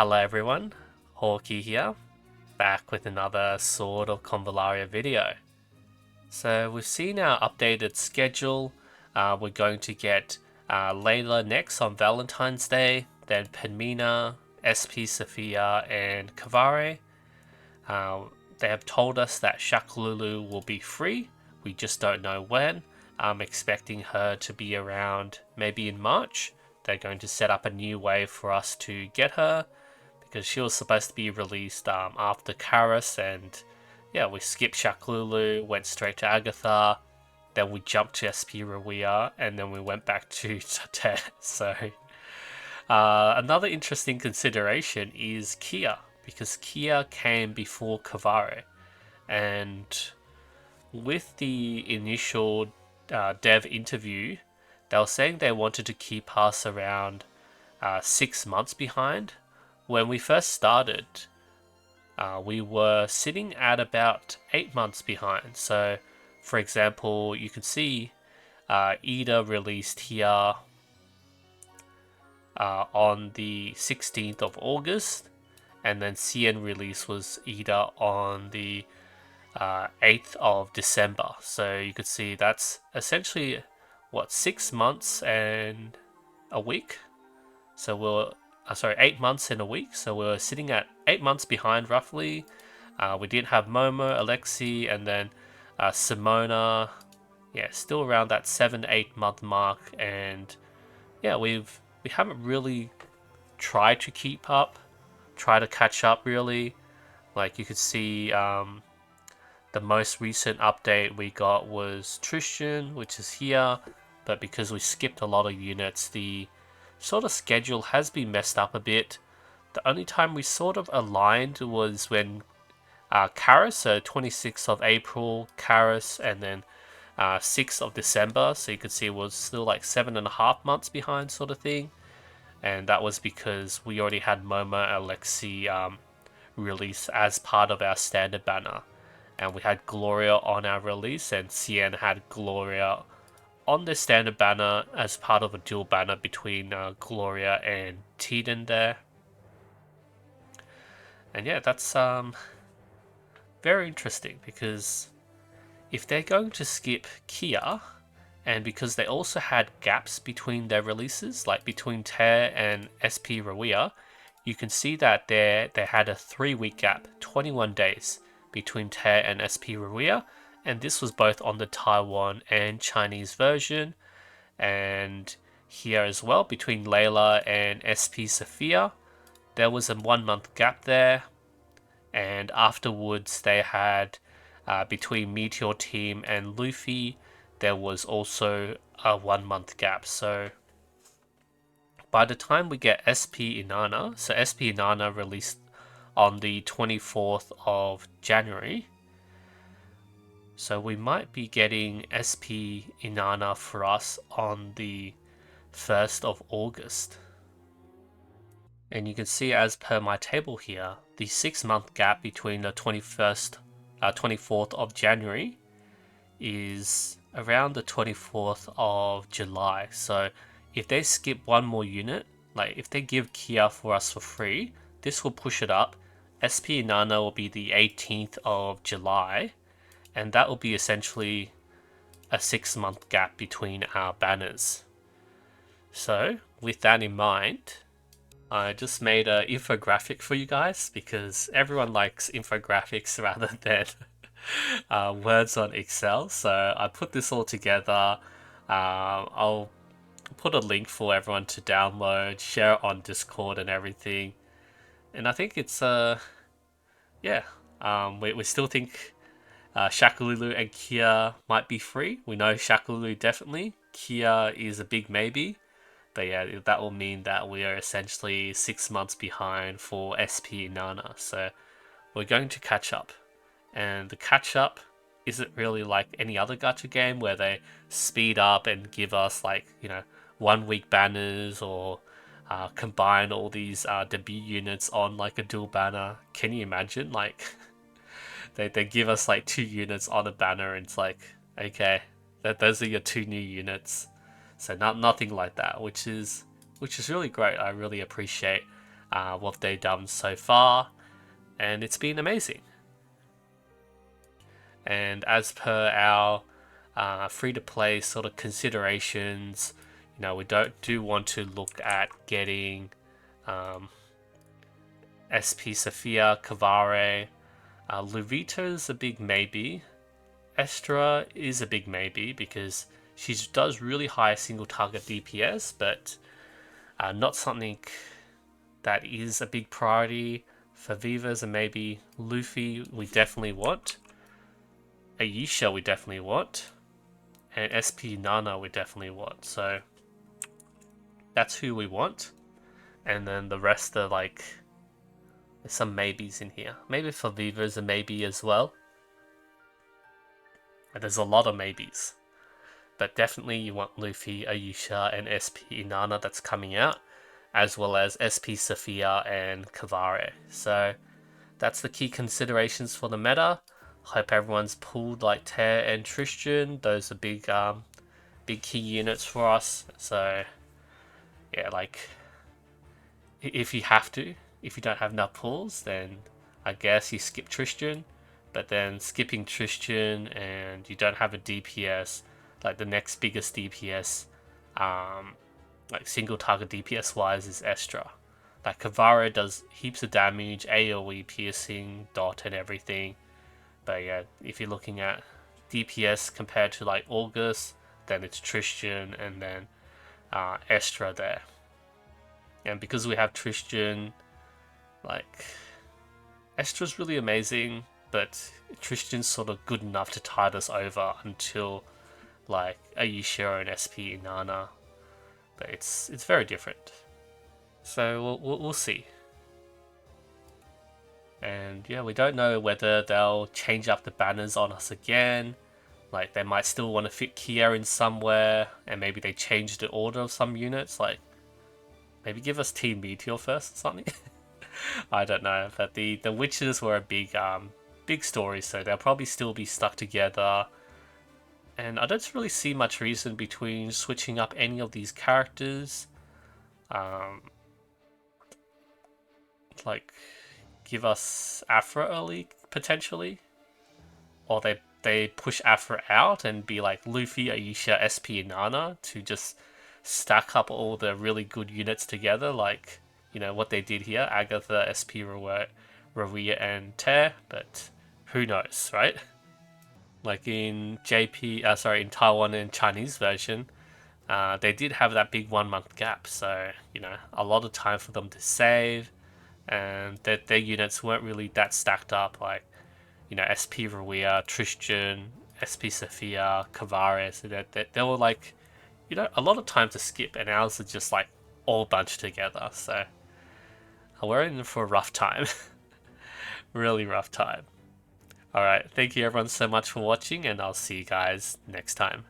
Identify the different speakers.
Speaker 1: Hello everyone, Hawky here, back with another Sword of Convallaria video. So we've seen our updated schedule. We're going to get Layla next on Valentine's Day, then Penmina, SP Sophia, and Kavare. They have told us that Shakalulu will be free, we just don't know when. I'm expecting her to be around maybe in March. They're going to set up a new way for us to get her, because she was supposed to be released after Karis, and yeah, we skipped Shaklulu, went straight to Agatha, then we jumped to SP Rawia, and then we went back to Tate. So another interesting consideration is Kia, because Kia came before Kavare, and with the initial dev interview, they were saying they wanted to keep us around 6 months behind. When we first started, we were sitting at about 8 months behind. So, for example, you can see Ida released here on the 16th of August, and then CN release was Ida on the 8th of December. So you could see that's essentially, what, 6 months and a week? So we're 8 months in a week, so we're sitting at 8 months behind roughly. We did have Momo, Alexi, and then Simona. Yeah, still around that 7-8 month mark, and yeah, we haven't really tried to keep up, try to catch up really. Like you could see, the most recent update we got was Tristan, which is here, but because we skipped a lot of units, the sort of schedule has been messed up a bit. The only time we sort of aligned was when Karis, so 26th of April, Karis, and then 6th of December, so you could see it was still like 7.5 months behind sort of thing, and that was because we already had Momo Alexi release as part of our standard banner, and we had Gloria on our release, and CN had Gloria on the standard banner as part of a dual banner between Gloria and Tiden there. And yeah, that's very interesting, because if they're going to skip Kia, and because they also had gaps between their releases, like between Tear and SP Rawia, you can see that they had a 3-week gap, 21 days between Tear and SP Rawia, and this was both on the Taiwan and Chinese version. And here as well, between Layla and SP Sophia, there was a 1-month gap there, and afterwards they had between Meteor Team and Luffy, there was also a 1-month gap. So by the time we get SP Inanna, so SP Inanna released on the 24th of January, so we might be getting SP Inanna for us on the 1st of August. And you can see, as per my table here, the 6-month gap between the 24th of January is around the 24th of July. So if they skip one more unit, like if they give Kia for us for free, this will push it up. SP Inanna will be the 18th of July, and that will be essentially a 6-month gap between our banners. So with that in mind, I just made an infographic for you guys, because everyone likes infographics rather than words on Excel. So I put this all together. I'll put a link for everyone to download, share it on Discord and everything. And I think it's we still think Shakalulu and Kia might be free. We know Shakalulu definitely. Kia is a big maybe. But yeah, that will mean that we are essentially 6 months behind for SP Nana. So we're going to catch up. And the catch up isn't really like any other gacha game where they speed up and give us, like, 1-week banners, or combine all these debut units on like a dual banner. Can you imagine? Like they give us like 2 units on a banner, and it's like, okay, those are your 2 new units. So nothing like that, which is really great. I really appreciate what they've done so far, and it's been amazing. And as per our free-to-play sort of considerations, you know, we do want to look at getting SP Sophia, Kavare. Luvita's a big maybe. Estra is a big maybe because she does really high single target DPS, but not something that is a big priority. For Viva's a maybe. Luffy we definitely want. Ayesha we definitely want. And SP Nana we definitely want. So that's who we want. And then the rest are like, there's some maybes in here. Maybe for Viva's a maybe as well. And there's a lot of maybes. But definitely you want Luffy, Ayesha, and SP Nana that's coming out, as well as SP Sophia and Kavare. So that's the key considerations for the meta. Hope everyone's pulled like Tear and Tristan. Those are big key units for us. So yeah, like if you have to, if you don't have enough pulls, then I guess you skip Tristan. But then skipping Tristan and you don't have a DPS, like the next biggest DPS, like single target DPS wise, is Estra. Like Kavara does heaps of damage, AoE, piercing, dot, and everything. But yeah, if you're looking at DPS compared to like August, then it's Tristan and then Estra there. And because we have Tristan, like Estra's really amazing, but Tristan's sort of good enough to tide us over until like Ayesha and SP Nana. But it's very different. So we'll see. And yeah, we don't know whether they'll change up the banners on us again. Like they might still want to fit Kia in somewhere, and maybe they change the order of some units. Like maybe give us Team Meteor first or something. I don't know. But the witches were a big story, so they'll probably still be stuck together. And I don't really see much reason between switching up any of these characters. Like give us Afra early potentially, or they push Afra out and be like Luffy, Ayesha, SP, and Nana to just stack up all the really good units together, like you know what they did here, Agatha, SP, Rawia, and Tear. But who knows, right? Like in in Taiwan and Chinese version, they did have that big 1 month gap, so you know a lot of time for them to save. And their units weren't really that stacked up, like, you know, SP Rawia, Tristan, SP Sophia, Kavare, so that they were like, you know, a lot of time to skip, and ours are just like all bunched together, so we're in for a rough time. Really rough time. Alright, thank you everyone so much for watching, and I'll see you guys next time.